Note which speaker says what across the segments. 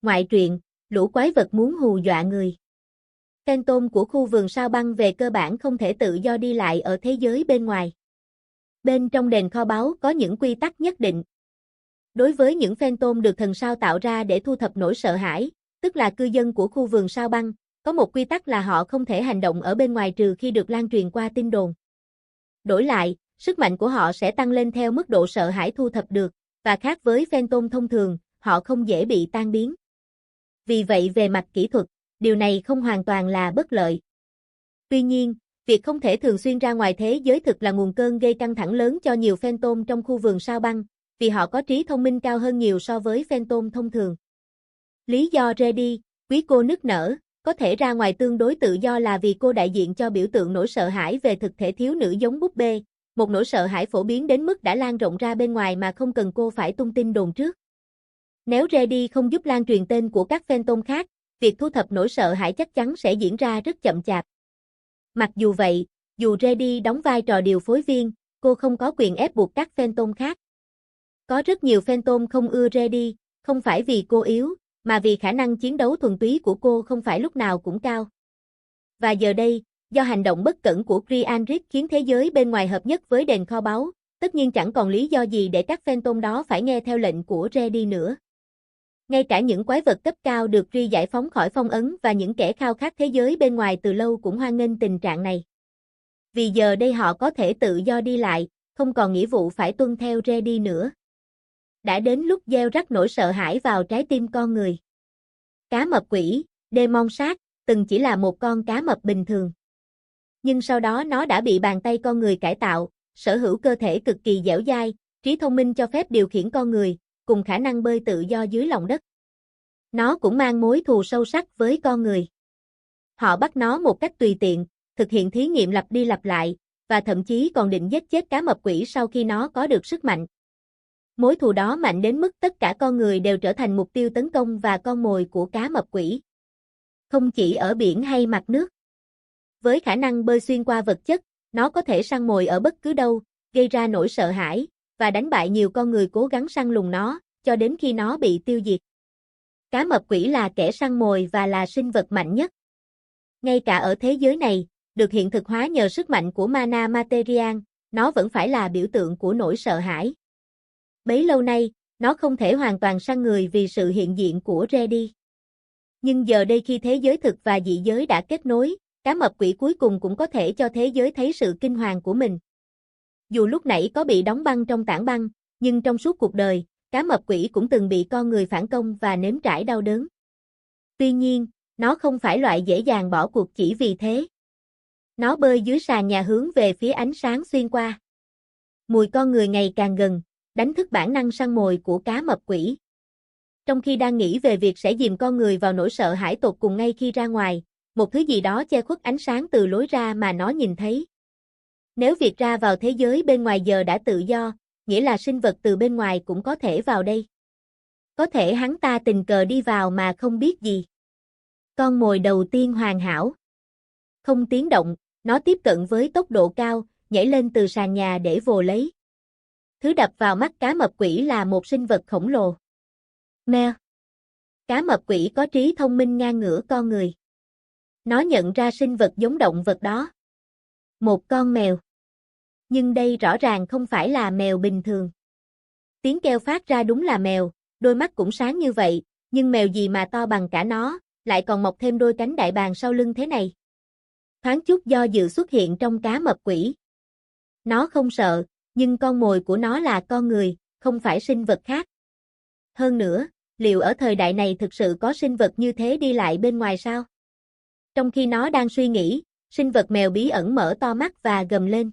Speaker 1: Ngoại truyện, lũ quái vật muốn hù dọa người. Phantom của khu vườn sao băng về cơ bản không thể tự do đi lại ở thế giới bên ngoài. Bên trong đền kho báu có những quy tắc nhất định. Đối với những Phantom được thần sao tạo ra để thu thập nỗi sợ hãi, tức là cư dân của khu vườn sao băng, có một quy tắc là họ không thể hành động ở bên ngoài trừ khi được lan truyền qua tin đồn. Đổi lại, sức mạnh của họ sẽ tăng lên theo mức độ sợ hãi thu thập được, và khác với Phantom thông thường, họ không dễ bị tan biến. Vì vậy về mặt kỹ thuật, điều này không hoàn toàn là bất lợi. Tuy nhiên, việc không thể thường xuyên ra ngoài thế giới thực là nguồn cơn gây căng thẳng lớn cho nhiều Phantom trong khu vườn sao băng, vì họ có trí thông minh cao hơn nhiều so với Phantom thông thường. Lý do Reddy, quý cô nức nở, có thể ra ngoài tương đối tự do là vì cô đại diện cho biểu tượng nỗi sợ hãi về thực thể thiếu nữ giống búp bê, một nỗi sợ hãi phổ biến đến mức đã lan rộng ra bên ngoài mà không cần cô phải tung tin đồn trước. Nếu Reddy không giúp lan truyền tên của các Phantom khác, việc thu thập nỗi sợ hãi chắc chắn sẽ diễn ra rất chậm chạp. Mặc dù vậy, dù Reddy đóng vai trò điều phối viên, cô không có quyền ép buộc các Phantom khác. Có rất nhiều Phantom không ưa Reddy, không phải vì cô yếu, mà vì khả năng chiến đấu thuần túy của cô không phải lúc nào cũng cao. Và giờ đây, do hành động bất cẩn của Krianrik khiến thế giới bên ngoài hợp nhất với đền kho báu, tất nhiên chẳng còn lý do gì để các Phantom đó phải nghe theo lệnh của Reddy nữa. Ngay cả những quái vật cấp cao được Kree giải phóng khỏi phong ấn và những kẻ khao khát thế giới bên ngoài từ lâu cũng hoan nghênh tình trạng này. Vì giờ đây họ có thể tự do đi lại, không còn nghĩa vụ phải tuân theo Reddy nữa. Đã đến lúc gieo rắc nỗi sợ hãi vào trái tim con người. Cá mập quỷ, Demon Shark, từng chỉ là một con cá mập bình thường. Nhưng sau đó nó đã bị bàn tay con người cải tạo, sở hữu cơ thể cực kỳ dẻo dai, trí thông minh cho phép điều khiển con người, cùng khả năng bơi tự do dưới lòng đất. Nó cũng mang mối thù sâu sắc với con người. Họ bắt nó một cách tùy tiện, thực hiện thí nghiệm lặp đi lặp lại, và thậm chí còn định giết chết cá mập quỷ sau khi nó có được sức mạnh. Mối thù đó mạnh đến mức tất cả con người đều trở thành mục tiêu tấn công và con mồi của cá mập quỷ. Không chỉ ở biển hay mặt nước. Với khả năng bơi xuyên qua vật chất, nó có thể săn mồi ở bất cứ đâu, gây ra nỗi sợ hãi, và đánh bại nhiều con người cố gắng săn lùng nó, cho đến khi nó bị tiêu diệt. Cá mập quỷ là kẻ săn mồi và là sinh vật mạnh nhất. Ngay cả ở thế giới này, được hiện thực hóa nhờ sức mạnh của Mana Material, nó vẫn phải là biểu tượng của nỗi sợ hãi. Bấy lâu nay, nó không thể hoàn toàn săn người vì sự hiện diện của Reddy. Nhưng giờ đây khi thế giới thực và dị giới đã kết nối, cá mập quỷ cuối cùng cũng có thể cho thế giới thấy sự kinh hoàng của mình. Dù lúc nãy có bị đóng băng trong tảng băng, nhưng trong suốt cuộc đời, cá mập quỷ cũng từng bị con người phản công và nếm trải đau đớn. Tuy nhiên, nó không phải loại dễ dàng bỏ cuộc chỉ vì thế. Nó bơi dưới sàn nhà hướng về phía ánh sáng xuyên qua. Mùi con người ngày càng gần, đánh thức bản năng săn mồi của cá mập quỷ. Trong khi đang nghĩ về việc sẽ dìm con người vào nỗi sợ hãi tột cùng ngay khi ra ngoài, một thứ gì đó che khuất ánh sáng từ lối ra mà nó nhìn thấy. Nếu việc ra vào thế giới bên ngoài giờ đã tự do, nghĩa là sinh vật từ bên ngoài cũng có thể vào đây. Có thể hắn ta tình cờ đi vào mà không biết gì. Con mồi đầu tiên hoàn hảo. Không tiếng động, nó tiếp cận với tốc độ cao, nhảy lên từ sàn nhà để vồ lấy. Thứ đập vào mắt cá mập quỷ là một sinh vật khổng lồ. Mèo. Cá mập quỷ có trí thông minh ngang ngửa con người. Nó nhận ra sinh vật giống động vật đó. Một con mèo. Nhưng đây rõ ràng không phải là mèo bình thường. Tiếng kêu phát ra đúng là mèo, đôi mắt cũng sáng như vậy, nhưng mèo gì mà to bằng cả nó, lại còn mọc thêm đôi cánh đại bàng sau lưng thế này. Thoáng chút do dự xuất hiện trong cá mập quỷ. Nó không sợ, nhưng con mồi của nó là con người, không phải sinh vật khác. Hơn nữa, liệu ở thời đại này thực sự có sinh vật như thế đi lại bên ngoài sao? Trong khi nó đang suy nghĩ, sinh vật mèo bí ẩn mở to mắt và gầm lên.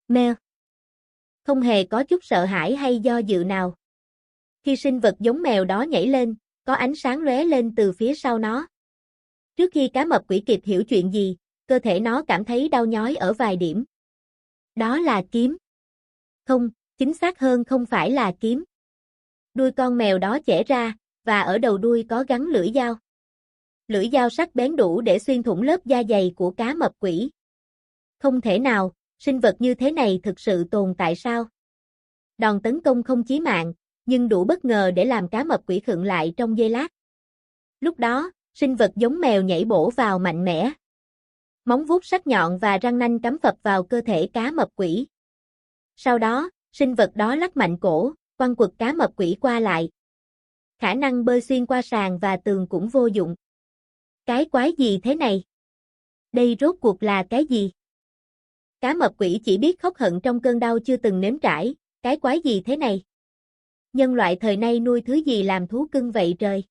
Speaker 1: Mèo. Không hề có chút sợ hãi hay do dự nào. Khi sinh vật giống mèo đó nhảy lên, có ánh sáng lóe lên từ phía sau nó. Trước khi cá mập quỷ kịp hiểu chuyện gì, cơ thể nó cảm thấy đau nhói ở vài điểm. Đó là kiếm. Không, chính xác hơn không phải là kiếm. Đuôi con mèo đó chẻ ra, và ở đầu đuôi có gắn lưỡi dao. Lưỡi dao sắc bén đủ để xuyên thủng lớp da dày của cá mập quỷ. Không thể nào, sinh vật như thế này thực sự tồn tại sao? Đòn tấn công không chí mạng, nhưng đủ bất ngờ để làm cá mập quỷ khựng lại trong giây lát. Lúc đó, sinh vật giống mèo nhảy bổ vào mạnh mẽ. Móng vuốt sắc nhọn và răng nanh cắm phập vào cơ thể cá mập quỷ. Sau đó, sinh vật đó lắc mạnh cổ, quăng quật cá mập quỷ qua lại. Khả năng bơi xuyên qua sàn và tường cũng vô dụng. Cái quái gì thế này? Đây rốt cuộc là cái gì? Cá mập quỷ chỉ biết khóc hận trong cơn đau chưa từng nếm trải, cái quái gì thế này? Nhân loại thời nay nuôi thứ gì làm thú cưng vậy trời?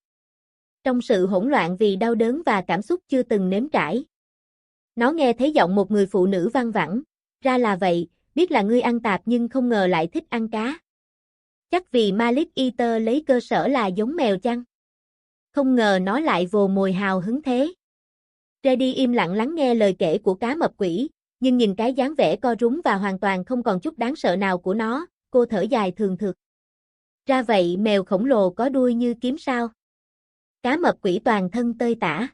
Speaker 1: Trong sự hỗn loạn vì đau đớn và cảm xúc chưa từng nếm trải. Nó nghe thấy giọng một người phụ nữ văng vẳng, ra là vậy, biết là ngươi ăn tạp nhưng không ngờ lại thích ăn cá. Chắc vì Malik Eater lấy cơ sở là giống mèo chăng? Không ngờ nó lại vồ mồi hào hứng thế. Reddy im lặng lắng nghe lời kể của cá mập quỷ, nhưng nhìn cái dáng vẻ co rúm và hoàn toàn không còn chút đáng sợ nào của nó, cô thở dài thường thượt. Ra vậy mèo khổng lồ có đuôi như kiếm sao? Cá mập quỷ toàn thân tơi tả.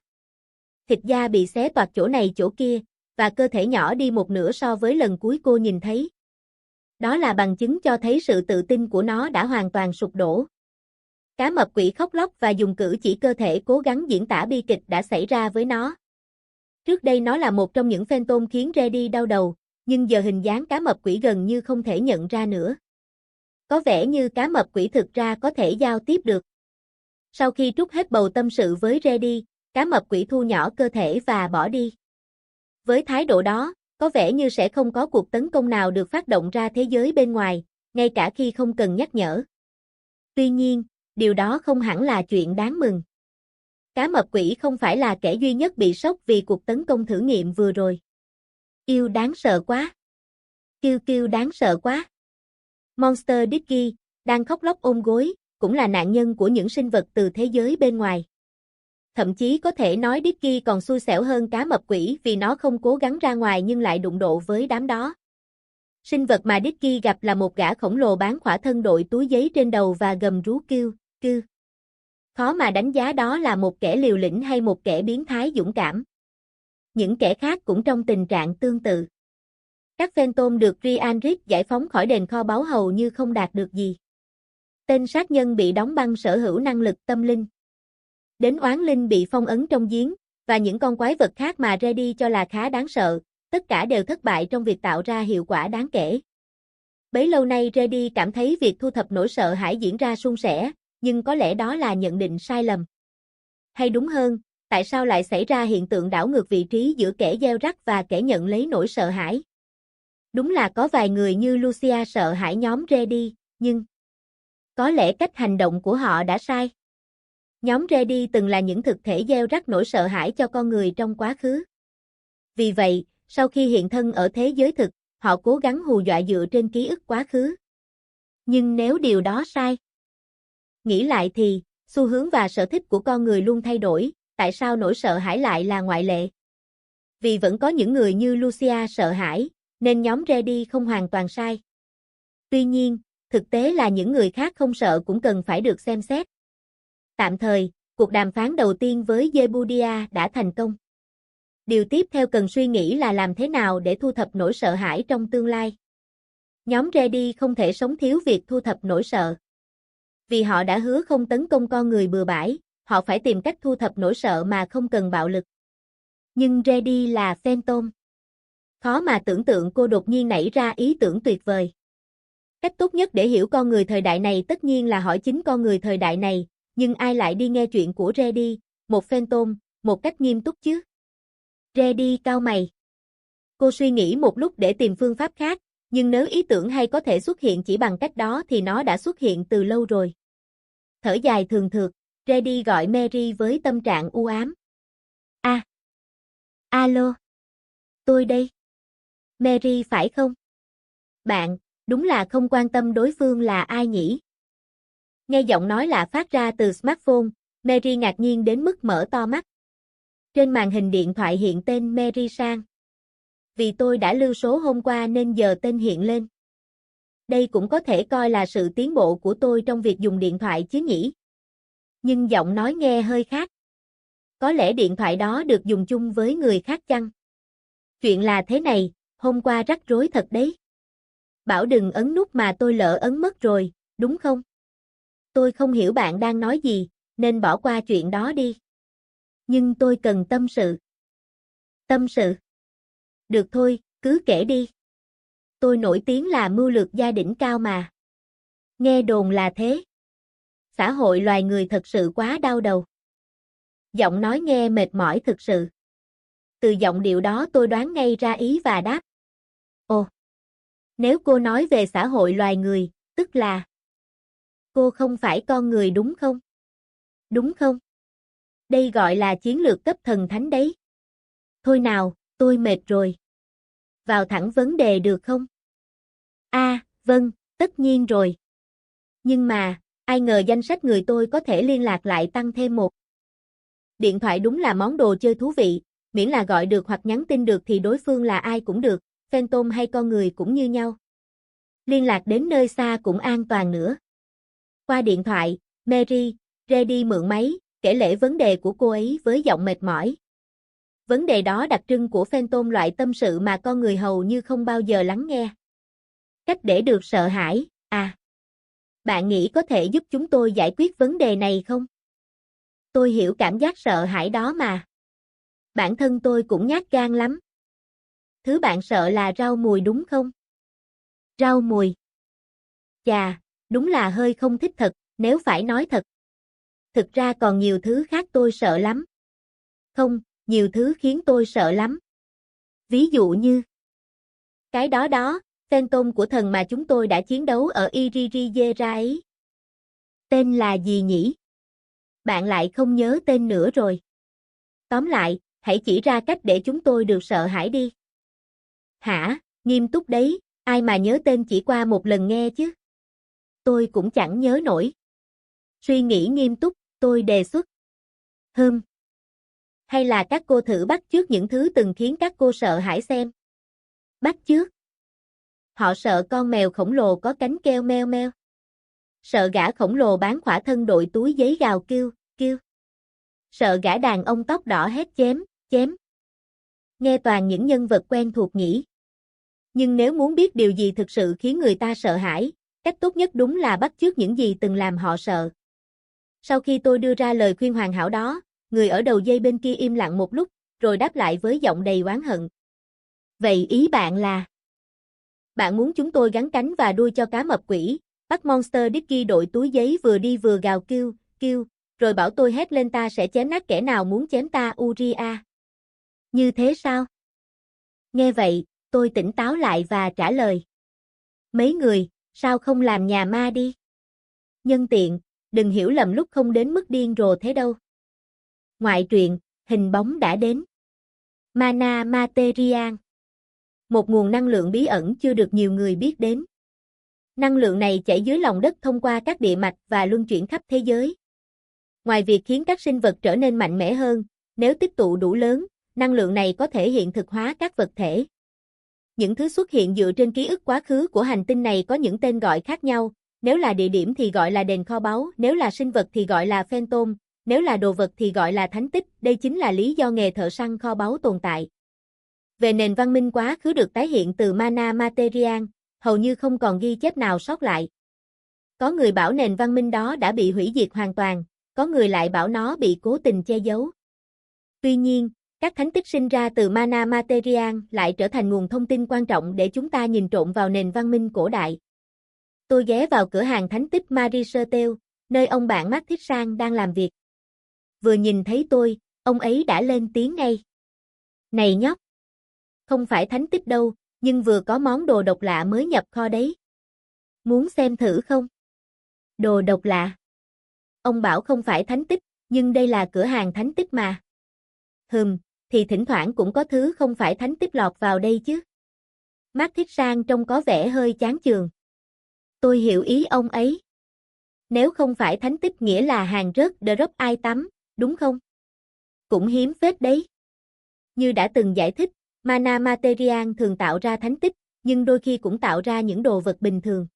Speaker 1: Thịt da bị xé toạc chỗ này chỗ kia, và cơ thể nhỏ đi một nửa so với lần cuối cô nhìn thấy. Đó là bằng chứng cho thấy sự tự tin của nó đã hoàn toàn sụp đổ. Cá mập quỷ khóc lóc và dùng cử chỉ cơ thể cố gắng diễn tả bi kịch đã xảy ra với nó. Trước đây nó là một trong những phantom khiến Reddy đau đầu, nhưng giờ hình dáng cá mập quỷ gần như không thể nhận ra nữa. Có vẻ như cá mập quỷ thực ra có thể giao tiếp được. Sau khi trút hết bầu tâm sự với Reddy, cá mập quỷ thu nhỏ cơ thể và bỏ đi. Với thái độ đó, có vẻ như sẽ không có cuộc tấn công nào được phát động ra thế giới bên ngoài, ngay cả khi không cần nhắc nhở. Tuy nhiên, điều đó không hẳn là chuyện đáng mừng. Cá mập quỷ không phải là kẻ duy nhất bị sốc vì cuộc tấn công thử nghiệm vừa rồi. Yêu đáng sợ quá. Kiêu kiêu đáng sợ quá. Monster Dicky, đang khóc lóc ôm gối, cũng là nạn nhân của những sinh vật từ thế giới bên ngoài. Thậm chí có thể nói Dicky còn xui xẻo hơn cá mập quỷ vì nó không cố gắng ra ngoài nhưng lại đụng độ với đám đó. Sinh vật mà Dicky gặp là một gã khổng lồ bán khỏa thân đội túi giấy trên đầu và gầm rú kêu, kêu. Khó mà đánh giá đó là một kẻ liều lĩnh hay một kẻ biến thái dũng cảm. Những kẻ khác cũng trong tình trạng tương tự. Các phantom được Ryan Reed giải phóng khỏi đền kho báu hầu như không đạt được gì. Tên sát nhân bị đóng băng sở hữu năng lực tâm linh. Đến oán linh bị phong ấn trong giếng, và những con quái vật khác mà Reddy cho là khá đáng sợ, tất cả đều thất bại trong việc tạo ra hiệu quả đáng kể. Bấy lâu nay Reddy cảm thấy việc thu thập nỗi sợ hãi diễn ra suôn sẻ, nhưng có lẽ đó là nhận định sai lầm. Hay đúng hơn, tại sao lại xảy ra hiện tượng đảo ngược vị trí giữa kẻ gieo rắc và kẻ nhận lấy nỗi sợ hãi? Đúng là có vài người như Lucia sợ hãi nhóm Reddy, nhưng có lẽ cách hành động của họ đã sai. Nhóm Reddy từng là những thực thể gieo rắc nỗi sợ hãi cho con người trong quá khứ. Vì vậy, sau khi hiện thân ở thế giới thực, họ cố gắng hù dọa dựa trên ký ức quá khứ. Nhưng nếu điều đó sai, nghĩ lại thì, xu hướng và sở thích của con người luôn thay đổi, tại sao nỗi sợ hãi lại là ngoại lệ? Vì vẫn có những người như Lucia sợ hãi, nên nhóm Reddy không hoàn toàn sai. Tuy nhiên, thực tế là những người khác không sợ cũng cần phải được xem xét. Tạm thời, cuộc đàm phán đầu tiên với Zebudia đã thành công. Điều tiếp theo cần suy nghĩ là làm thế nào để thu thập nỗi sợ hãi trong tương lai. Nhóm Reddy không thể sống thiếu việc thu thập nỗi sợ. Vì họ đã hứa không tấn công con người bừa bãi, họ phải tìm cách thu thập nỗi sợ mà không cần bạo lực. Nhưng Reddy là phantom. Khó mà tưởng tượng cô đột nhiên nảy ra ý tưởng tuyệt vời. Cách tốt nhất để hiểu con người thời đại này tất nhiên là hỏi chính con người thời đại này, nhưng ai lại đi nghe chuyện của Reddy, một phantom, một cách nghiêm túc chứ? Reddy cau mày. Cô suy nghĩ một lúc để tìm phương pháp khác, nhưng nếu ý tưởng hay có thể xuất hiện chỉ bằng cách đó thì nó đã xuất hiện từ lâu rồi. Thở dài thường thượt, Reddy gọi Mary với tâm trạng u ám. Alo. Tôi đây. Mary phải không? Bạn, đúng là không quan tâm đối phương là ai nhỉ? Nghe giọng nói lạ phát ra từ smartphone, Mary ngạc nhiên đến mức mở to mắt. Trên màn hình điện thoại hiện tên Mary Sang. Vì tôi đã lưu số hôm qua nên giờ tên hiện lên. Đây cũng có thể coi là sự tiến bộ của tôi trong việc dùng điện thoại chứ nhỉ? Nhưng giọng nói nghe hơi khác. Có lẽ điện thoại đó được dùng chung với người khác chăng? Chuyện là thế này, hôm qua rắc rối thật đấy. Bảo đừng ấn nút mà tôi lỡ ấn mất rồi, đúng không? Tôi không hiểu bạn đang nói gì, nên bỏ qua chuyện đó đi. Nhưng tôi cần tâm sự. Tâm sự? Được thôi, cứ kể đi. Tôi nổi tiếng là mưu lược gia đỉnh cao mà. Nghe đồn là thế. Xã hội loài người thật sự quá đau đầu. Giọng nói nghe mệt mỏi thực sự. Từ giọng điệu đó tôi đoán ngay ra ý và đáp. Ồ, nếu cô nói về xã hội loài người, tức là cô không phải con người đúng không? Đúng không? Đây gọi là chiến lược cấp thần thánh đấy. Thôi nào, tôi mệt rồi. Vào thẳng vấn đề được không? Vâng, tất nhiên rồi. Nhưng mà, ai ngờ danh sách người tôi có thể liên lạc lại tăng thêm một. Điện thoại đúng là món đồ chơi thú vị, miễn là gọi được hoặc nhắn tin được thì đối phương là ai cũng được, phantom hay con người cũng như nhau. Liên lạc đến nơi xa cũng an toàn nữa. Qua điện thoại, Mary, Reddy mượn máy, kể lể vấn đề của cô ấy với giọng mệt mỏi. Vấn đề đó đặc trưng của phantom, loại tâm sự mà con người hầu như không bao giờ lắng nghe. Cách để được sợ hãi, bạn nghĩ có thể giúp chúng tôi giải quyết vấn đề này không? Tôi hiểu cảm giác sợ hãi đó mà. Bản thân tôi cũng nhát gan lắm. Thứ bạn sợ là rau mùi đúng không? Rau mùi. Chà, đúng là hơi không thích thật, nếu phải nói thật. Thực ra còn nhiều thứ khác tôi sợ lắm. Không, nhiều thứ khiến tôi sợ lắm. Ví dụ như cái đó, phantom của thần mà chúng tôi đã chiến đấu ở Iriria ấy. Tên là gì nhỉ? Bạn lại không nhớ tên nữa rồi. Tóm lại, hãy chỉ ra cách để chúng tôi được sợ hãi đi. Hả, nghiêm túc đấy, ai mà nhớ tên chỉ qua một lần nghe chứ? Tôi cũng chẳng nhớ nổi. Suy nghĩ nghiêm túc, tôi đề xuất. Hay là các cô thử bắt chước những thứ từng khiến các cô sợ hãi xem. Bắt chước. Họ sợ con mèo khổng lồ có cánh kêu meo meo. Sợ gã khổng lồ bán khỏa thân đội túi giấy gào kêu, kêu. Sợ gã đàn ông tóc đỏ hét chém, chém. Nghe toàn những nhân vật quen thuộc nhỉ. Nhưng nếu muốn biết điều gì thực sự khiến người ta sợ hãi, cách tốt nhất đúng là bắt chước những gì từng làm họ sợ. Sau khi tôi đưa ra lời khuyên hoàn hảo đó, người ở đầu dây bên kia im lặng một lúc, rồi đáp lại với giọng đầy oán hận. Vậy ý bạn là? Bạn muốn chúng tôi gắn cánh và đuôi cho cá mập quỷ, bắt Monster Dicky đội túi giấy vừa đi vừa gào kêu, kêu, rồi bảo tôi hét lên ta sẽ chém nát kẻ nào muốn chém ta Uria. Như thế sao? Nghe vậy, tôi tỉnh táo lại và trả lời. Mấy người, sao không làm nhà ma đi? Nhân tiện, đừng hiểu lầm lúc không đến mức điên rồ thế đâu. Ngoại truyện, hình bóng đã đến. Mana Material. Một nguồn năng lượng bí ẩn chưa được nhiều người biết đến. Năng lượng này chảy dưới lòng đất thông qua các địa mạch và luân chuyển khắp thế giới. Ngoài việc khiến các sinh vật trở nên mạnh mẽ hơn, nếu tích tụ đủ lớn, năng lượng này có thể hiện thực hóa các vật thể. Những thứ xuất hiện dựa trên ký ức quá khứ của hành tinh này có những tên gọi khác nhau, nếu là địa điểm thì gọi là đền kho báu, nếu là sinh vật thì gọi là phantom, nếu là đồ vật thì gọi là thánh tích, đây chính là lý do nghề thợ săn kho báu tồn tại. Về nền văn minh quá khứ được tái hiện từ Mana Material, hầu như không còn ghi chép nào sót lại. Có người bảo nền văn minh đó đã bị hủy diệt hoàn toàn, có người lại bảo nó bị cố tình che giấu. Tuy nhiên, các thánh tích sinh ra từ Mana Material lại trở thành nguồn thông tin quan trọng để chúng ta nhìn trộm vào nền văn minh cổ đại. Tôi ghé vào cửa hàng thánh tích Marisertel, nơi ông bạn Mark Thích Sang đang làm việc. Vừa nhìn thấy tôi, ông ấy đã lên tiếng ngay. Này nhóc! Không phải thánh tích đâu, nhưng vừa có món đồ độc lạ mới nhập kho đấy. Muốn xem thử không? Đồ độc lạ? Ông bảo không phải thánh tích, nhưng đây là cửa hàng thánh tích mà. Thì thỉnh thoảng cũng có thứ không phải thánh tích lọt vào đây chứ. Mark Thích Sang trông có vẻ hơi chán chường. Tôi hiểu ý ông ấy. Nếu không phải thánh tích nghĩa là hàng rớt drop ai tắm, đúng không? Cũng hiếm phết đấy. Như đã từng giải thích, Mana Material thường tạo ra thánh tích, nhưng đôi khi cũng tạo ra những đồ vật bình thường.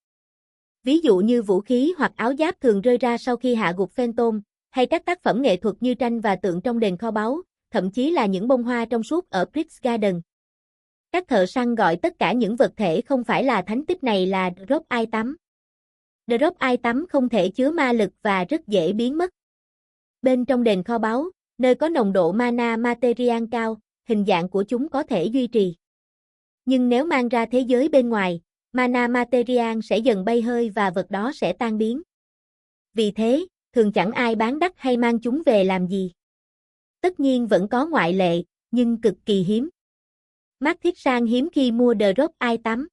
Speaker 1: Ví dụ như vũ khí hoặc áo giáp thường rơi ra sau khi hạ gục phantom, hay các tác phẩm nghệ thuật như tranh và tượng trong đền kho báu, thậm chí là những bông hoa trong suốt ở Bridge Garden. Các thợ săn gọi tất cả những vật thể không phải là thánh tích này là drop item. Drop item không thể chứa ma lực và rất dễ biến mất. Bên trong đền kho báu, Nơi có nồng độ mana material cao, hình dạng của chúng có thể duy trì. Nhưng nếu mang ra thế giới bên ngoài, mana material sẽ dần bay hơi và vật đó sẽ tan biến. Vì thế, thường chẳng ai bán đắt hay mang chúng về làm gì. Tất nhiên vẫn có ngoại lệ, nhưng cực kỳ hiếm. Mark Thiết Sang hiếm khi mua The Drop i8.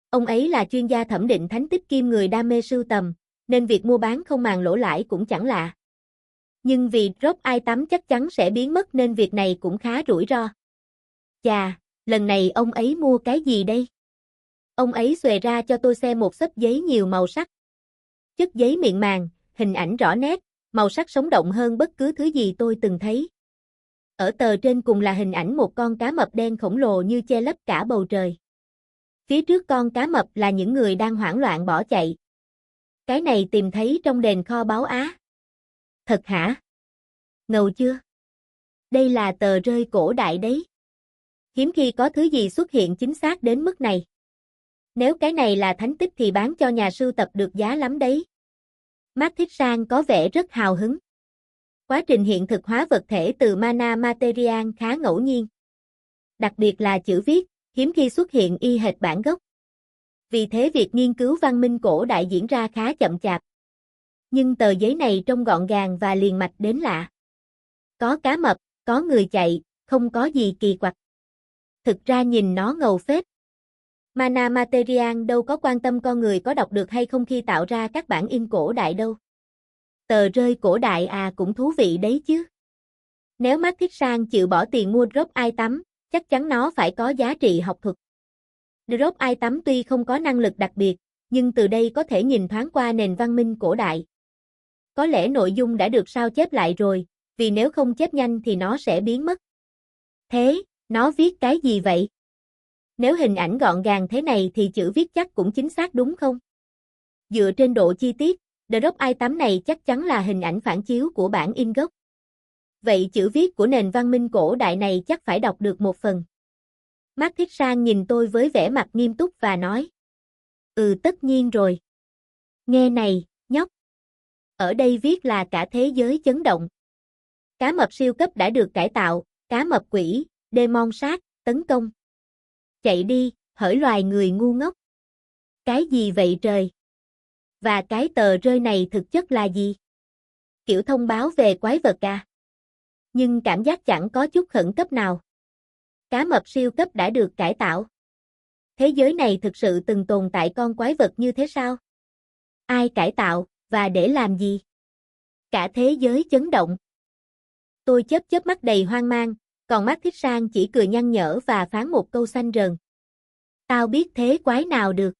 Speaker 1: Ông ấy là chuyên gia thẩm định thánh tích kim người đam mê sưu tầm, nên việc mua bán không màng lỗ lãi cũng chẳng lạ. Nhưng vì Drop i8 chắc chắn sẽ biến mất nên việc này cũng khá rủi ro. Chà, lần này ông ấy mua cái gì đây? Ông ấy xuề ra cho tôi xem một xấp giấy nhiều màu sắc. Chất giấy mịn màng, hình ảnh rõ nét, màu sắc sống động hơn bất cứ thứ gì tôi từng thấy. Ở tờ trên cùng là hình ảnh một con cá mập đen khổng lồ như che lấp cả bầu trời. Phía trước con cá mập là những người đang hoảng loạn bỏ chạy. Cái này tìm thấy trong đền kho báu Á. Thật hả? Ngầu chưa? Đây là tờ rơi cổ đại đấy. Hiếm khi có thứ gì xuất hiện chính xác đến mức này. Nếu cái này là thánh tích thì bán cho nhà sưu tập được giá lắm đấy. Mark Thiết Sang có vẻ rất hào hứng. Quá trình hiện thực hóa vật thể từ mana material khá ngẫu nhiên. Đặc biệt là chữ viết, hiếm khi xuất hiện y hệt bản gốc. Vì thế việc nghiên cứu văn minh cổ đại diễn ra khá chậm chạp. Nhưng tờ giấy này trông gọn gàng và liền mạch đến lạ. Có cá mập, có người chạy, không có gì kỳ quặc. Thực ra nhìn nó ngầu phết. Mana material đâu có quan tâm con người có đọc được hay không khi tạo ra các bản in cổ đại đâu. Tờ rơi cổ đại cũng thú vị đấy chứ. Nếu Mark Thiết Sang chịu bỏ tiền mua Drop i8, chắc chắn nó phải có giá trị học thuật. Drop i8 tuy không có năng lực đặc biệt, nhưng từ đây có thể nhìn thoáng qua nền văn minh cổ đại. Có lẽ nội dung đã được sao chép lại rồi, vì nếu không chép nhanh thì nó sẽ biến mất. Thế, nó viết cái gì vậy? Nếu hình ảnh gọn gàng thế này thì chữ viết chắc cũng chính xác đúng không? Dựa trên độ chi tiết, The Drop i8 này chắc chắn là hình ảnh phản chiếu của bản in gốc. Vậy chữ viết của nền văn minh cổ đại này chắc phải đọc được một phần. Mark Thiết Sang nhìn tôi với vẻ mặt nghiêm túc và nói. Tất nhiên rồi. Nghe này, nhóc. Ở đây viết là cả thế giới chấn động. Cá mập siêu cấp đã được cải tạo, cá mập quỷ, demon sát, tấn công. Chạy đi, hỡi loài người ngu ngốc. Cái gì vậy trời? Và cái tờ rơi này thực chất là gì? Kiểu thông báo về quái vật à? Nhưng cảm giác chẳng có chút khẩn cấp nào. Cá mập siêu cấp đã được cải tạo. Thế giới này thực sự từng tồn tại con quái vật như thế sao? Ai cải tạo, và để làm gì? Cả thế giới chấn động. Tôi chớp mắt đầy hoang mang, còn Mark Thiết Sang chỉ cười nhăn nhở và phán một câu xanh rờn. Tao biết thế quái nào được.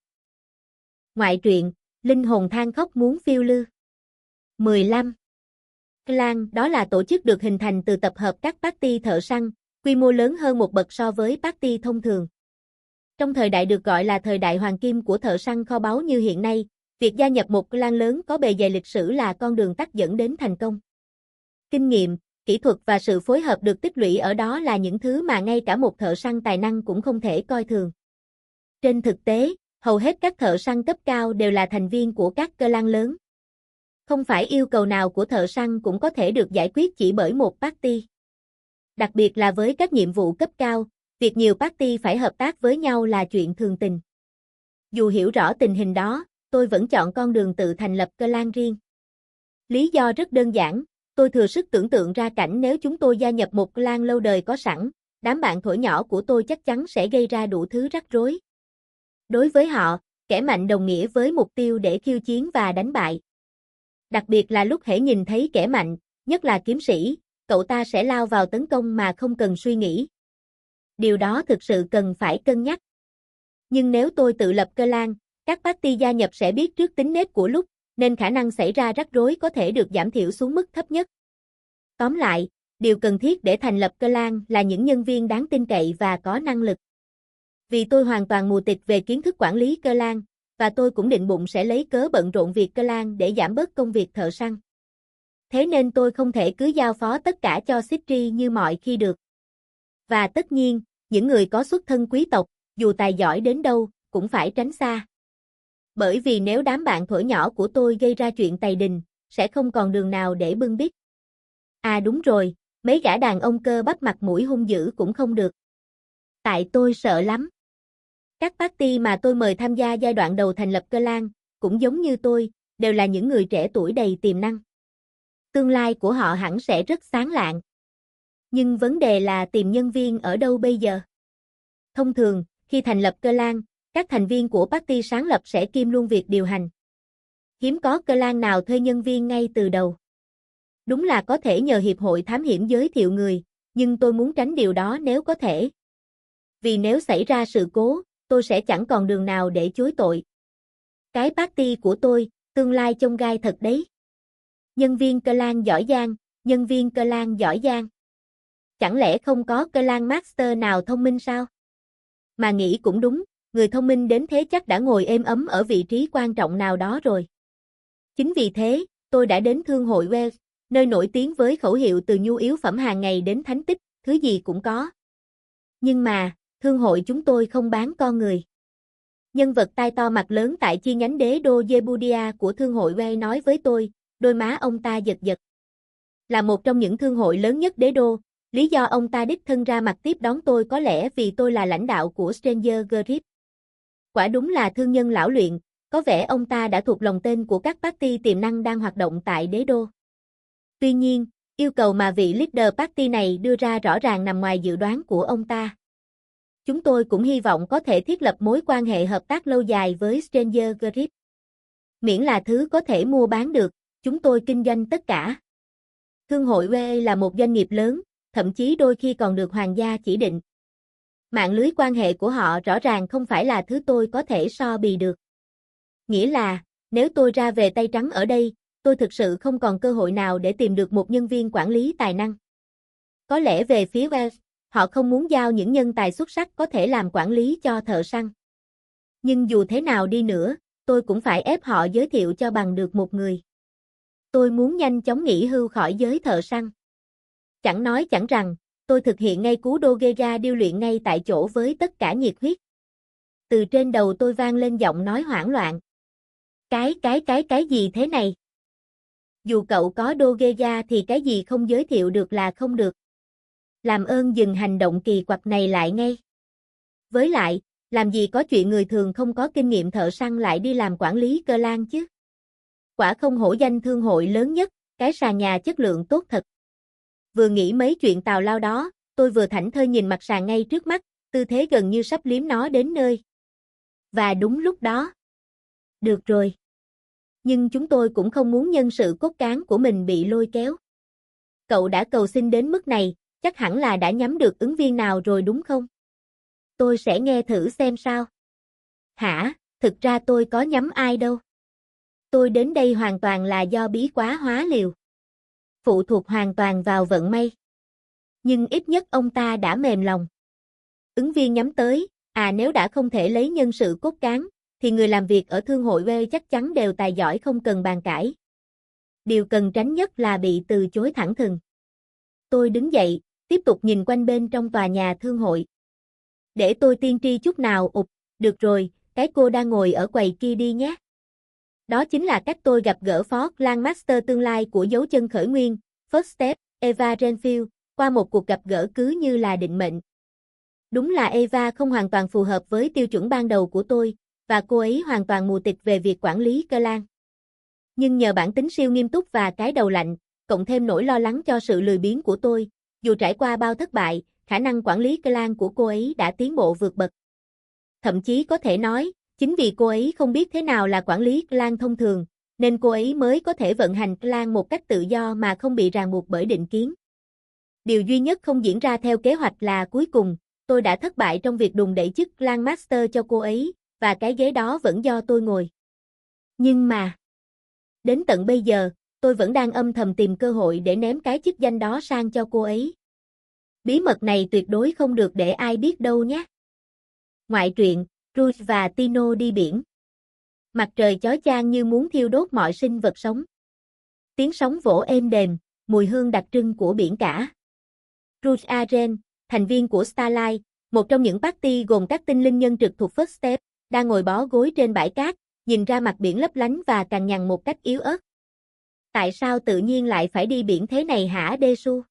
Speaker 1: Ngoại truyện, linh hồn than khóc muốn phiêu lưu. 15. Clan đó là tổ chức được hình thành từ tập hợp các party thợ săn, quy mô lớn hơn một bậc so với party thông thường. Trong thời đại được gọi là thời đại hoàng kim của thợ săn kho báu như hiện nay, việc gia nhập một clan lớn có bề dày lịch sử là con đường tắt dẫn đến thành công. Kinh nghiệm, kỹ thuật và sự phối hợp được tích lũy ở đó là những thứ mà ngay cả một thợ săn tài năng cũng không thể coi thường. Trên thực tế, hầu hết các thợ săn cấp cao đều là thành viên của các clan lớn. Không phải yêu cầu nào của thợ săn cũng có thể được giải quyết chỉ bởi một party. Đặc biệt là với các nhiệm vụ cấp cao, việc nhiều party phải hợp tác với nhau là chuyện thường tình. Dù hiểu rõ tình hình đó, tôi vẫn chọn con đường tự thành lập clan riêng. Lý do rất đơn giản, tôi thừa sức tưởng tượng ra cảnh nếu chúng tôi gia nhập một clan lâu đời có sẵn, đám bạn thuở nhỏ của tôi chắc chắn sẽ gây ra đủ thứ rắc rối. Đối với họ, kẻ mạnh đồng nghĩa với mục tiêu để khiêu chiến và đánh bại. Đặc biệt là lúc hễ nhìn thấy kẻ mạnh, nhất là kiếm sĩ, cậu ta sẽ lao vào tấn công mà không cần suy nghĩ. Điều đó thực sự cần phải cân nhắc. Nhưng nếu tôi tự lập clan, các party gia nhập sẽ biết trước tính nết của lúc, nên khả năng xảy ra rắc rối có thể được giảm thiểu xuống mức thấp nhất. Tóm lại, điều cần thiết để thành lập clan là những nhân viên đáng tin cậy và có năng lực. Vì tôi hoàn toàn mù tịt về kiến thức quản lý clan, và tôi cũng định bụng sẽ lấy cớ bận rộn việc clan để giảm bớt công việc thợ săn. Thế nên tôi không thể cứ giao phó tất cả cho Citri như mọi khi được. Và tất nhiên, những người có xuất thân quý tộc, dù tài giỏi đến đâu, cũng phải tránh xa. Bởi vì nếu đám bạn thuở nhỏ của tôi gây ra chuyện tày đình, sẽ không còn đường nào để bưng bít. À đúng rồi, Mấy gã đàn ông cơ bắp mặt mũi hung dữ cũng không được. Tại tôi sợ lắm. Các party mà tôi mời tham gia giai đoạn đầu thành lập Clan, cũng giống như tôi, đều là những người trẻ tuổi đầy tiềm năng. Tương lai của họ hẳn sẽ rất sáng lạng. Nhưng vấn đề là tìm nhân viên ở đâu bây giờ? Thông thường, khi thành lập Clan, các thành viên của party sáng lập sẽ kiêm luôn việc điều hành. Hiếm có Clan nào thuê nhân viên ngay từ đầu. Đúng là có thể nhờ hiệp hội thám hiểm giới thiệu người, nhưng tôi muốn tránh điều đó nếu có thể. Vì nếu xảy ra sự cố, tôi sẽ chẳng còn đường nào để chối tội. Cái party của tôi, tương lai chông gai thật đấy. Nhân viên Clan giỏi giang, nhân viên Clan giỏi giang. Chẳng lẽ không có Clan Master nào thông minh sao? Mà nghĩ cũng đúng, người thông minh đến thế chắc đã ngồi êm ấm ở vị trí quan trọng nào đó rồi. Chính vì thế, tôi đã đến thương hội Wells, nơi nổi tiếng với khẩu hiệu từ nhu yếu phẩm hàng ngày đến thánh tích, thứ gì cũng có. Nhưng mà, thương hội chúng tôi không bán con người. Nhân vật tai to mặt lớn tại chi nhánh đế đô Yebudia của thương hội Wells nói với tôi, đôi má ông ta giật giật. Là một trong những thương hội lớn nhất đế đô, lý do ông ta đích thân ra mặt tiếp đón tôi có lẽ vì tôi là lãnh đạo của Stranger Group. Quả đúng là thương nhân lão luyện, có vẻ ông ta đã thuộc lòng tên của các party tiềm năng đang hoạt động tại đế đô. Tuy nhiên, yêu cầu mà vị leader party này đưa ra rõ ràng nằm ngoài dự đoán của ông ta. Chúng tôi cũng hy vọng có thể thiết lập mối quan hệ hợp tác lâu dài với Stranger Group. Miễn là thứ có thể mua bán được, chúng tôi kinh doanh tất cả. Thương hội WE là một doanh nghiệp lớn, thậm chí đôi khi còn được hoàng gia chỉ định. Mạng lưới quan hệ của họ rõ ràng không phải là thứ tôi có thể so bì được. Nghĩa là, nếu tôi ra về tay trắng ở đây, tôi thực sự không còn cơ hội nào để tìm được một nhân viên quản lý tài năng. Có lẽ về phía Wells, họ không muốn giao những nhân tài xuất sắc có thể làm quản lý cho thợ săn. Nhưng dù thế nào đi nữa, tôi cũng phải ép họ giới thiệu cho bằng được một người. Tôi muốn nhanh chóng nghỉ hưu khỏi giới thợ săn. Chẳng nói chẳng rằng, tôi thực hiện ngay cú Dogega điêu luyện ngay tại chỗ với tất cả nhiệt huyết. Từ trên đầu tôi vang lên giọng nói hoảng loạn. Cái gì thế này? Dù cậu có Dogega thì cái gì không giới thiệu được là không được. Làm ơn dừng hành động kỳ quặc này lại ngay. Với lại, làm gì có chuyện người thường không có kinh nghiệm thợ săn lại đi làm quản lý Clan chứ? Quả không hổ danh thương hội lớn nhất, cái sàn nhà chất lượng tốt thật. Vừa nghĩ mấy chuyện tào lao đó, tôi vừa thảnh thơi nhìn mặt sàn ngay trước mắt, tư thế gần như sắp liếm nó đến nơi. Và đúng lúc đó. Được rồi. Nhưng chúng tôi cũng không muốn nhân sự cốt cán của mình bị lôi kéo. Cậu đã cầu xin đến mức này, chắc hẳn là đã nhắm được ứng viên nào rồi đúng không? Tôi sẽ nghe thử xem sao. Hả, thực ra tôi có nhắm ai đâu. Tôi đến đây hoàn toàn là do bí quá hóa liều. Phụ thuộc hoàn toàn vào vận may. Nhưng ít nhất ông ta đã mềm lòng. Ứng viên nhắm tới, nếu đã không thể lấy nhân sự cốt cán, thì người làm việc ở thương hội W chắc chắn đều tài giỏi không cần bàn cãi. Điều cần tránh nhất là bị từ chối thẳng thừng. Tôi đứng dậy, tiếp tục nhìn quanh bên trong tòa nhà thương hội. Để tôi tiên tri chút nào được rồi, cái cô đang ngồi ở quầy kia đi nhé. Đó chính là cách tôi gặp gỡ phó Clan Master tương lai của dấu chân khởi nguyên, First Step, Eva Renfield, qua một cuộc gặp gỡ cứ như là định mệnh. Đúng là Eva không hoàn toàn phù hợp với tiêu chuẩn ban đầu của tôi, và cô ấy hoàn toàn mù tịt về việc quản lý Clan. Nhưng nhờ bản tính siêu nghiêm túc và cái đầu lạnh, cộng thêm nỗi lo lắng cho sự lười biếng của tôi, dù trải qua bao thất bại, khả năng quản lý Clan của cô ấy đã tiến bộ vượt bậc. Thậm chí có thể nói, chính vì cô ấy không biết thế nào là quản lý Clan thông thường, nên cô ấy mới có thể vận hành Clan một cách tự do mà không bị ràng buộc bởi định kiến. Điều duy nhất không diễn ra theo kế hoạch là cuối cùng, tôi đã thất bại trong việc đùn đẩy chức Clan Master cho cô ấy, và cái ghế đó vẫn do tôi ngồi. Nhưng mà, đến tận bây giờ, tôi vẫn đang âm thầm tìm cơ hội để ném cái chức danh đó sang cho cô ấy. Bí mật này tuyệt đối không được để ai biết đâu nhé. Ngoại truyện, Rouge và Tino đi biển. Mặt trời chói chang như muốn thiêu đốt mọi sinh vật sống. Tiếng sóng vỗ êm đềm, mùi hương đặc trưng của biển cả. Rouge Aren, thành viên của Starlight, một trong những party gồm các tinh linh nhân trực thuộc First Step, đang ngồi bó gối trên bãi cát, nhìn ra mặt biển lấp lánh và cằn nhằn một cách yếu ớt. Tại sao tự nhiên lại phải đi biển thế này hả Desu?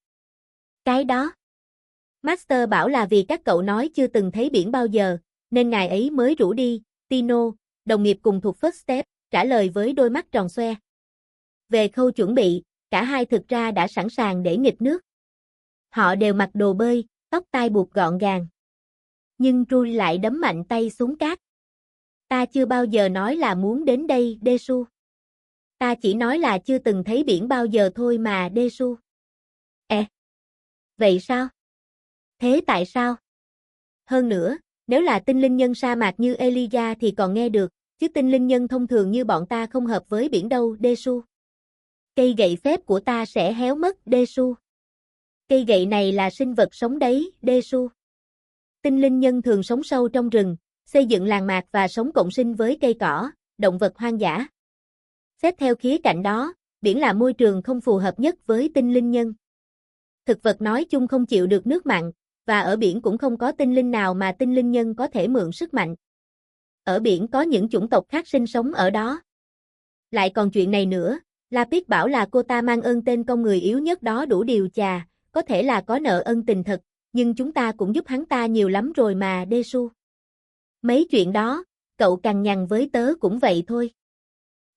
Speaker 1: Cái đó. Master bảo là vì các cậu nói chưa từng thấy biển bao giờ, nên ngài ấy mới rủ đi. Tino, đồng nghiệp cùng thuộc First Step, trả lời với đôi mắt tròn xoe. Về khâu chuẩn bị, cả hai thực ra đã sẵn sàng để nghịch nước. Họ đều mặc đồ bơi, tóc tai buộc gọn gàng. Nhưng Rui lại đấm mạnh tay xuống cát. Ta chưa bao giờ nói là muốn đến đây, Desu. Ta chỉ nói là chưa từng thấy biển bao giờ thôi mà, Desu. Vậy sao? Thế tại sao? Hơn nữa, nếu là tinh linh nhân sa mạc như Elijah thì còn nghe được, chứ tinh linh nhân thông thường như bọn ta không hợp với biển đâu, Desu. Cây gậy phép của ta sẽ héo mất, Desu. Cây gậy này là sinh vật sống đấy, Desu. Tinh linh nhân thường sống sâu trong rừng, xây dựng làng mạc và sống cộng sinh với cây cỏ, động vật hoang dã. Xét theo khía cạnh đó, biển là môi trường không phù hợp nhất với tinh linh nhân. Thực vật nói chung không chịu được nước mặn, và ở biển cũng không có tinh linh nào mà tinh linh nhân có thể mượn sức mạnh. Ở biển có những chủng tộc khác sinh sống ở đó. Lại còn chuyện này nữa, Lapis bảo là cô ta mang ơn tên công người yếu nhất đó đủ điều chà, có thể là có nợ ân tình thật, nhưng chúng ta cũng giúp hắn ta nhiều lắm rồi mà, Desu. Mấy chuyện đó, cậu cằn nhằn với tớ cũng vậy thôi.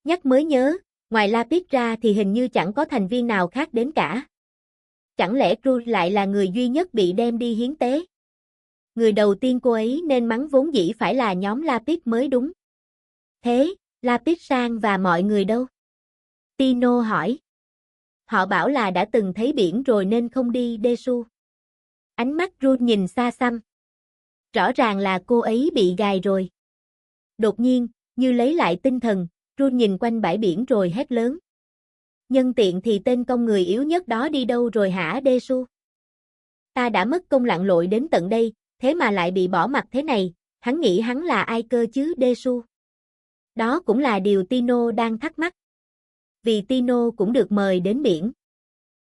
Speaker 1: Nhắc mới nhớ, ngoài Lapis ra thì hình như chẳng có thành viên nào khác đến cả. Chẳng lẽ Cruz lại là người duy nhất bị đem đi hiến tế? Người đầu tiên cô ấy nên mắng vốn dĩ phải là nhóm Lapis mới đúng. Thế, Lapis Sang và mọi người đâu? Tino hỏi. Họ bảo là đã từng thấy biển rồi nên không đi, Desu. Ánh mắt Cruz nhìn xa xăm. Rõ ràng là cô ấy bị gài rồi. Đột nhiên, như lấy lại tinh thần, Cruz nhìn quanh bãi biển rồi hét lớn. Nhân tiện thì tên công người yếu nhất đó đi đâu rồi hả, Desu? Ta đã mất công lặn lội đến tận đây, thế mà lại bị bỏ mặc thế này, hắn nghĩ hắn là ai cơ chứ, Desu? Đó cũng là điều Tino đang thắc mắc. Vì Tino cũng được mời đến biển.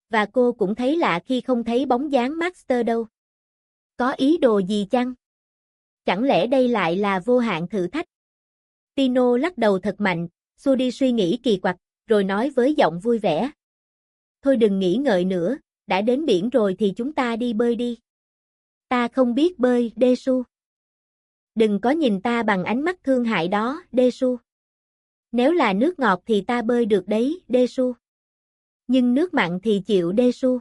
Speaker 1: Và cô cũng thấy lạ khi không thấy bóng dáng Master đâu. Có ý đồ gì chăng? Chẳng lẽ đây lại là vô hạn thử thách? Tino lắc đầu thật mạnh, xua đi suy nghĩ kỳ quặc, rồi nói với giọng vui vẻ. Thôi đừng nghĩ ngợi nữa, đã đến biển rồi thì chúng ta đi bơi đi. Ta không biết bơi, Desu. Đừng có nhìn ta bằng ánh mắt thương hại đó, Desu. Nếu là nước ngọt thì ta bơi được đấy, Desu. Nhưng nước mặn thì chịu, Desu.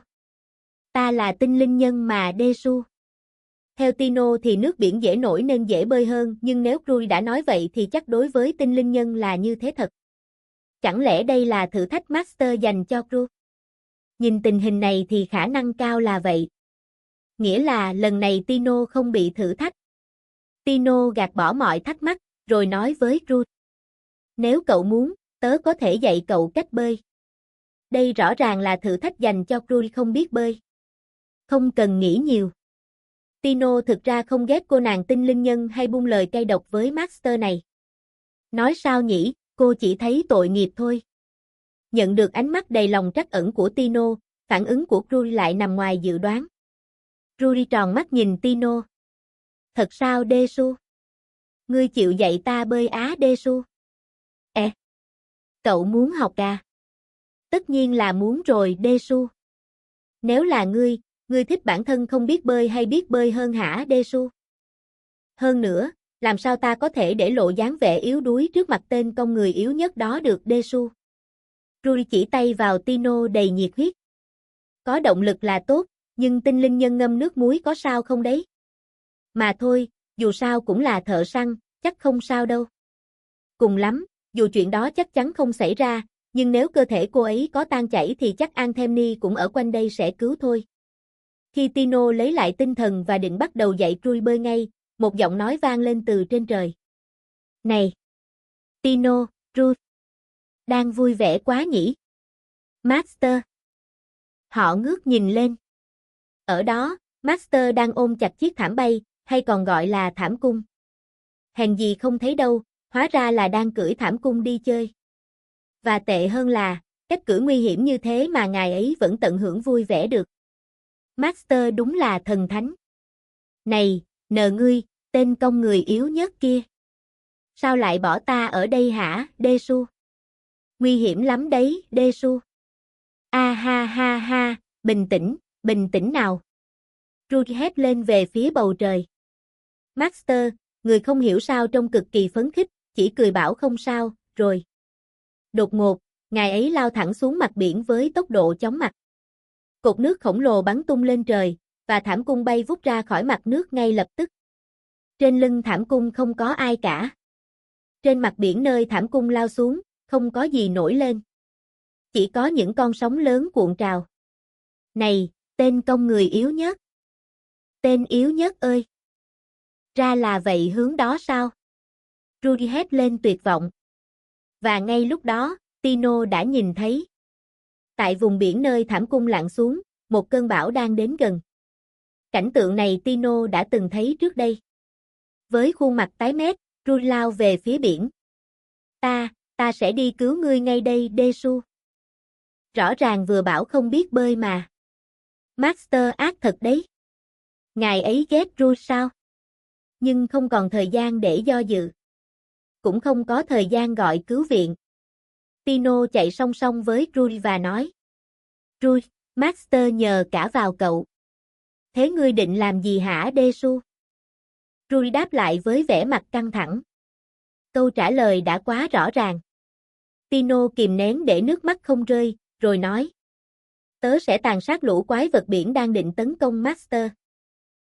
Speaker 1: Ta là tinh linh nhân mà, Desu. Theo Tino thì nước biển dễ nổi nên dễ bơi hơn, nhưng nếu Cruz đã nói vậy thì chắc đối với tinh linh nhân là như thế thật. Chẳng lẽ đây là thử thách Master dành cho Cruz? Nhìn tình hình này thì khả năng cao là vậy. Nghĩa là lần này Tino không bị thử thách. Tino gạt bỏ mọi thắc mắc, rồi nói với Cruz. Nếu cậu muốn, tớ có thể dạy cậu cách bơi. Đây rõ ràng là thử thách dành cho Cruz không biết bơi. Không cần nghĩ nhiều. Tino thực ra không ghét cô nàng tinh linh nhân hay buông lời cay độc với Master này. Nói sao nhỉ, cô chỉ thấy tội nghiệp thôi. Nhận được ánh mắt đầy lòng trắc ẩn của Tino, phản ứng của Cruz lại nằm ngoài dự đoán. Cruz tròn mắt nhìn Tino. Thật sao, Desu? Ngươi chịu dạy ta bơi á, Desu? Cậu muốn học à? Tất nhiên là muốn rồi, Desu. Nếu là ngươi thích bản thân không biết bơi hay biết bơi hơn hả, Desu? Hơn nữa, làm sao ta có thể để lộ dáng vẻ yếu đuối trước mặt tên công người yếu nhất đó được, Desu? Rui chỉ tay vào Tino đầy nhiệt huyết. Có động lực là tốt, nhưng tinh linh nhân ngâm nước muối có sao không đấy? Mà thôi, dù sao cũng là thợ săn, chắc không sao đâu. Cùng lắm, dù chuyện đó chắc chắn không xảy ra, nhưng nếu cơ thể cô ấy có tan chảy thì chắc Anthony cũng ở quanh đây sẽ cứu thôi. Khi Tino lấy lại tinh thần và định bắt đầu dạy Rui bơi ngay, một giọng nói vang lên từ trên trời. Này! Tino, Rui! Đang vui vẻ quá nhỉ? Master! Họ ngước nhìn lên. Ở đó, Master đang ôm chặt chiếc thảm bay, hay còn gọi là thảm cung. Hèn gì không thấy đâu, hóa ra là đang cưỡi thảm cung đi chơi. Và tệ hơn là, cách cưỡi nguy hiểm như thế mà ngài ấy vẫn tận hưởng vui vẻ được. Master đúng là thần thánh. Này, ngươi, tên công người yếu nhất kia. Sao lại bỏ ta ở đây hả, Desu? Nguy hiểm lắm đấy, Desu. A ha ha ha, bình tĩnh, Bình tĩnh nào. Rui hét lên về phía bầu trời. Master, người không hiểu sao trông cực kỳ phấn khích, chỉ cười bảo không sao, rồi. Đột ngột, ngài ấy lao thẳng xuống mặt biển với tốc độ chóng mặt. Cột nước khổng lồ bắn tung lên trời, và thảm cung bay vút ra khỏi mặt nước ngay lập tức. Trên lưng thảm cung không có ai cả. Trên mặt biển nơi thảm cung lao xuống, không có gì nổi lên. Chỉ có những con sóng lớn cuộn trào. Này, tên công người yếu nhất. Tên yếu nhất ơi! Ra là vậy hướng đó sao? Rudy hét lên tuyệt vọng. Và ngay lúc đó, Tino đã nhìn thấy. Tại vùng biển nơi thảm cung lặn xuống, một cơn bão đang đến gần. Cảnh tượng này Tino đã từng thấy trước đây. Với khuôn mặt tái mét, Rudy lao về phía biển. Ta sẽ đi cứu ngươi ngay đây Desu. Rõ ràng vừa bảo không biết bơi mà. Master ác thật đấy. Ngài ấy ghét Rudy sao? Nhưng không còn thời gian để do dự. Cũng không có thời gian gọi cứu viện. Tino chạy song song với Rudy và nói. Rudy, Master nhờ cả vào cậu. Thế ngươi định làm gì hả Desu? Rudy đáp lại với vẻ mặt căng thẳng. Câu trả lời đã quá rõ ràng. Tino kìm nén để nước mắt không rơi, rồi nói. Tớ sẽ tàn sát lũ quái vật biển đang định tấn công Master.